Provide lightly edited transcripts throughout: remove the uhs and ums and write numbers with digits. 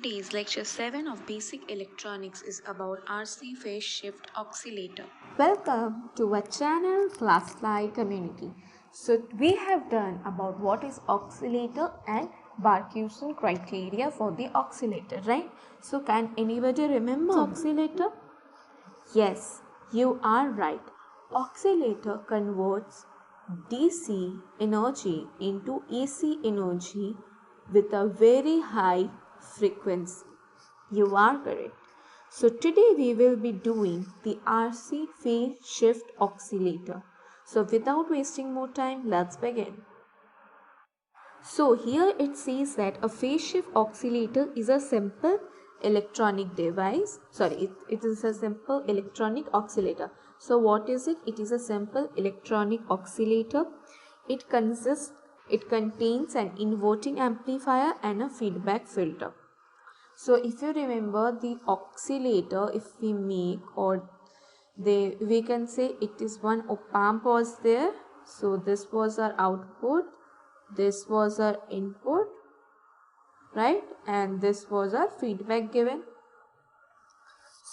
Today's lecture 7 of Basic Electronics is about RC phase shift oscillator. Welcome to our channel Classify Community. So we have done about what is oscillator and Barkhausen criteria for the oscillator, right? So can anybody remember oscillator? Yes, you are right. Oscillator converts DC energy into AC energy with a very high frequency. You are correct. So today we will be doing the RC phase shift oscillator. So without wasting more time, let's begin. So here it says that a phase shift oscillator is a simple electronic device. It is a simple electronic oscillator. So what is it? It is a simple electronic oscillator. It contains an inverting amplifier and a feedback filter. So if you remember the oscillator, if we make we can say it is one op-amp was there. So this was our output, this was our input, right? And this was our feedback given.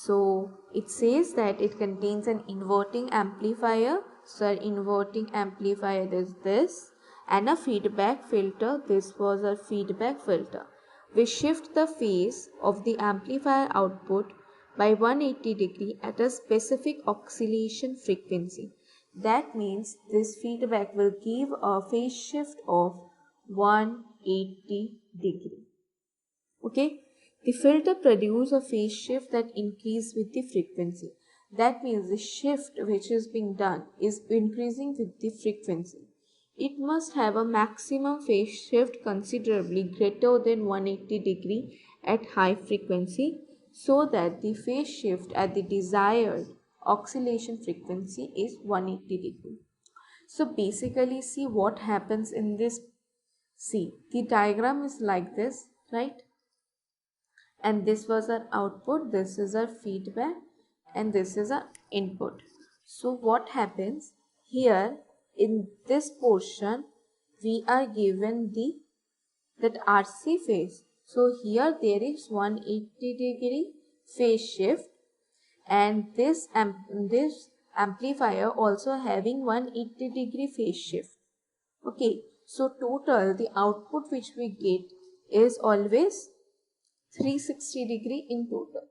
So it says that it contains an inverting amplifier. So our inverting amplifier is this, and a feedback filter. This was our feedback filter. We shift the phase of the amplifier output by 180 degree at a specific oscillation frequency. That means this feedback will give a phase shift of 180 degree. Okay. The filter produces a phase shift that increases with the frequency. That means the shift which is being done is increasing with the frequency. It must have a maximum phase shift considerably greater than 180 degree at high frequency so that the phase shift at the desired oscillation frequency is 180 degree. So basically see what happens in this. See, the diagram is like this, right? And this was our output, this is our feedback, and this is our input. So what happens here in this portion, we are given that RC phase. So here there is 180 degree phase shift, and this amplifier also having 180 degree phase shift. Okay, so total the output which we get is always 360 degree in total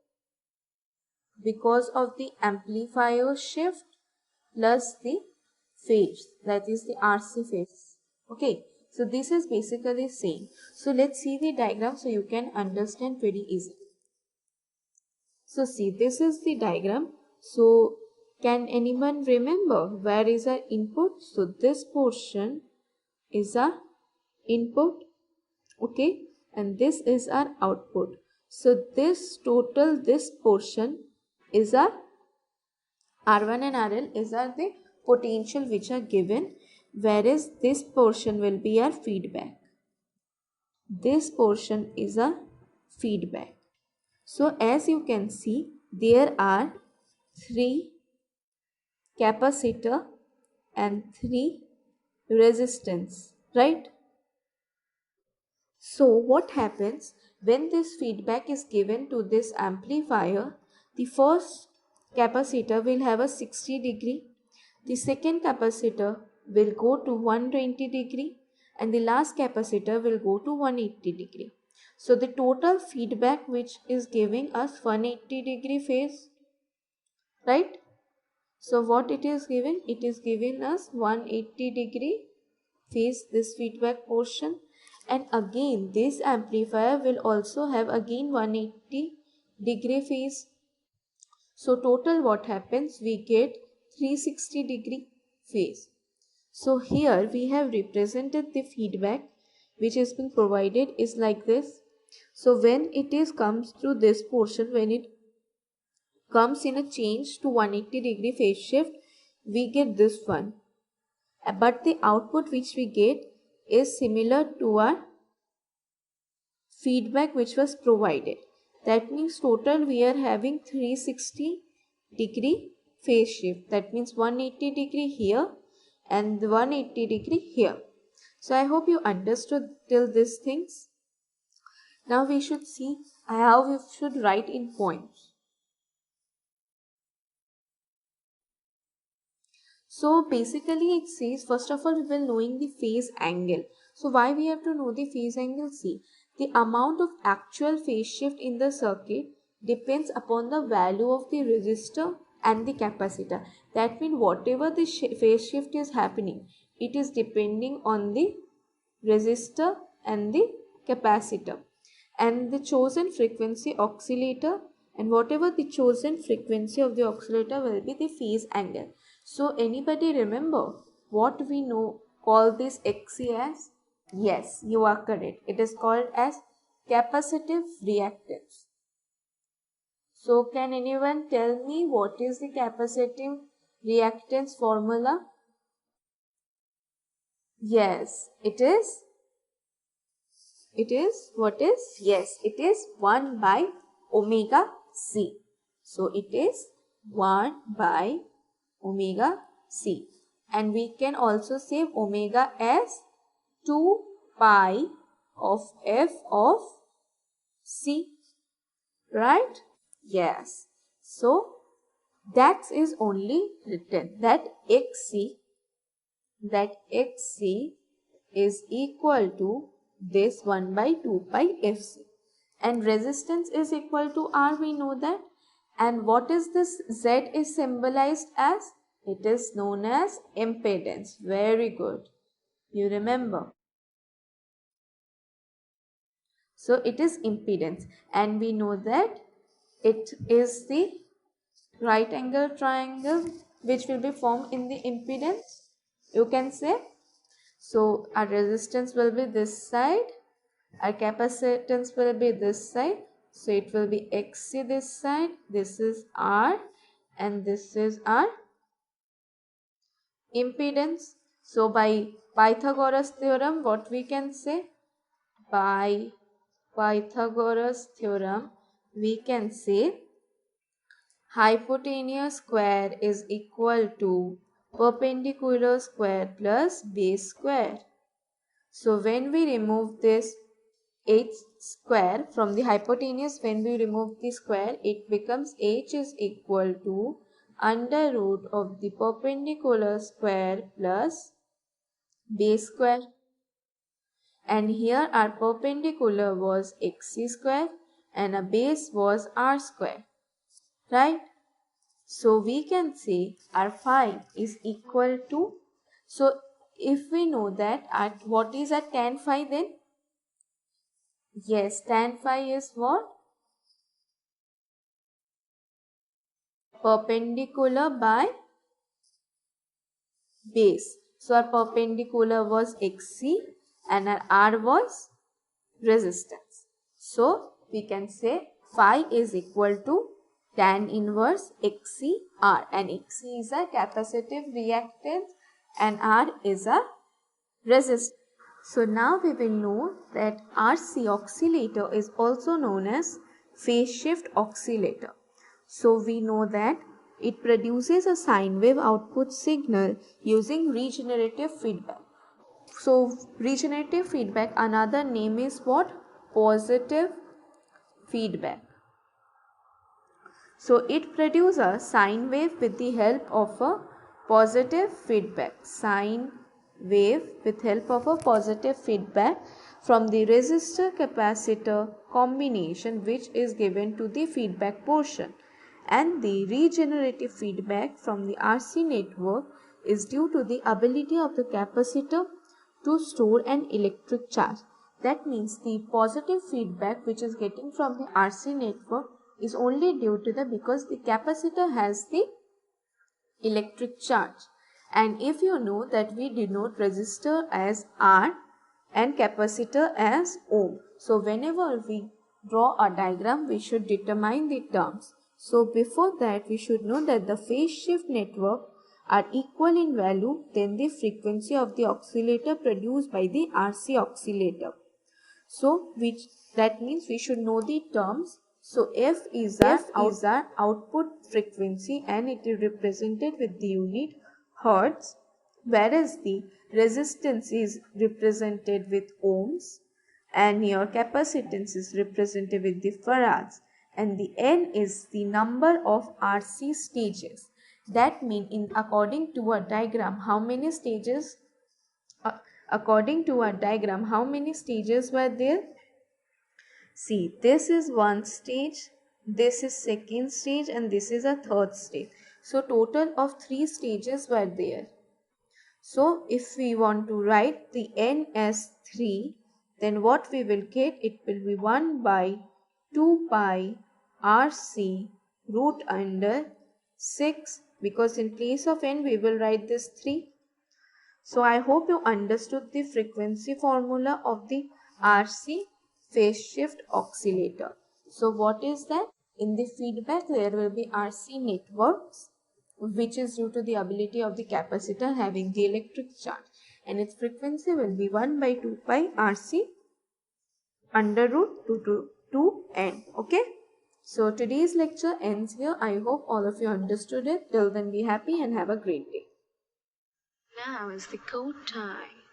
because of the amplifier shift plus the phase, that is the RC phase. Okay, so this is basically same. So let's see the diagram so you can understand very easily. So see, this is the diagram. So can anyone remember where is our input? So this portion is our input, okay, and this is our output. So this portion is our R1 and RL is our the potential which are given, whereas this portion will be our feedback. This portion is a feedback. So as you can see, there are 3 capacitor and 3 resistance, right? So what happens when this feedback is given to this amplifier? The first capacitor will have a 60 degree, the second capacitor will go to 120 degree, and the last capacitor will go to 180 degree. So the total feedback which is giving us 180 degree phase, right? So what it is giving? It is giving us 180 degree phase, this feedback portion, and again this amplifier will also have again 180 degree phase. So total what happens? We get 360 degree phase. So here we have represented the feedback which has been provided is like this. So when it is comes through this portion, when it comes in a change to 180 degree phase shift, we get this one. But the output which we get is similar to our feedback which was provided. That means total we are having 360 degree phase shift. That means 180 degree here and 180 degree here. So I hope you understood till these things. Now we should see how we should write in points. So basically it says, first of all we will knowing the phase angle. So why we have to know the phase angle? See, the amount of actual phase shift in the circuit depends upon the value of the resistor and the capacitor. That means whatever the phase shift is happening, it is depending on the resistor and the capacitor and the chosen frequency oscillator, and whatever the chosen frequency of the oscillator will be the phase angle. So anybody remember what we know call this XC as? Yes, you are correct. It is called as capacitive reactance. So can anyone tell me what is the capacitive reactance formula? Yes, it is. It is what is? Yes, it is 1 by omega C. So it is 1 by omega C. And we can also say omega as 2 pi of F of C. Right? Yes. So that is only written that Xc is equal to this 1 by 2 pi Fc, and resistance is equal to R, we know that. And what is this Z is symbolized as? It is known as impedance. Very good, you remember. So it is impedance, and we know that it is the right angle triangle which will be formed in the impedance, you can say. So our resistance will be this side, our capacitance will be this side. So it will be Xc this side, this is R, and this is our impedance. So by Pythagoras theorem, what we can say? By Pythagoras theorem, we can say hypotenuse square is equal to perpendicular square plus base square. So when we remove this h square from the hypotenuse, when we remove the square, it becomes h is equal to under root of the perpendicular square plus base square. And here our perpendicular was xc square and a base was r square. Right? So we can say our phi is equal to, so if we know that at what is a tan phi then? Yes, tan phi is what? Perpendicular by base. So our perpendicular was xc and our r was resistance. So we can say phi is equal to tan inverse xc(r), and xc is a capacitive reactance and r is a resistance. So now we will know that RC oscillator is also known as phase shift oscillator. So we know that it produces a sine wave output signal using regenerative feedback. So regenerative feedback, another name is what? Positive feedback. So it produces a sine wave with the help of a positive feedback. Sine wave with help of a positive feedback from the resistor capacitor combination which is given to the feedback portion, and the regenerative feedback from the RC network is due to the ability of the capacitor to store an electric charge. That means the positive feedback which is getting from the RC network is only due to the because the capacitor has the electric charge. And if you know that we denote resistor as R and capacitor as ohm. So whenever we draw a diagram, we should determine the terms. So before that, we should know that the phase shift network are equal in value, then the frequency of the oscillator produced by the RC oscillator. So that means we should know the terms. So F is our output frequency and it is represented with the unit hertz, whereas the resistance is represented with ohms, and your capacitance is represented with the farads, and the N is the number of RC stages. That means according to a diagram, how many stages? According to a diagram, how many stages were there? See, this is one stage, this is second stage, and this is a third stage. So total of 3 stages were there. So if we want to write the N as 3, then what we will get, it will be 1 by 2 pi RC root under 6, because in place of N we will write this 3. So I hope you understood the frequency formula of the RC phase shift oscillator. So what is that? In the feedback there will be RC networks, which is due to the ability of the capacitor having the electric charge, and its frequency will be 1 by 2 pi RC under root 2n. Okay, so today's lecture ends here. I hope all of you understood it. Till then, be happy and have a great day. Now is the code time.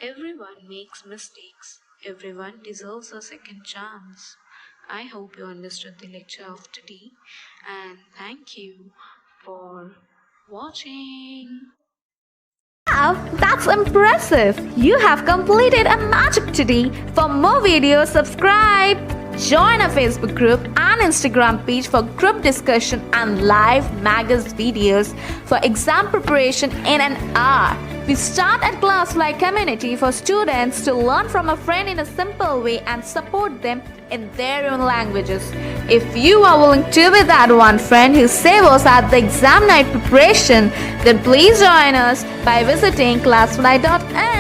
Everyone makes mistakes. Everyone deserves a second chance. I hope you understood the lecture of today, and thank you for watching. Wow, that's impressive! You have completed a magic today. For more videos, subscribe. Join our Facebook group and Instagram page for group discussion and live Magus videos for exam preparation in an hour. We start at Classfly community for students to learn from a friend in a simple way and support them in their own languages. If you are willing to be that one friend who saves us at the exam night preparation, then please join us by visiting classfly.in.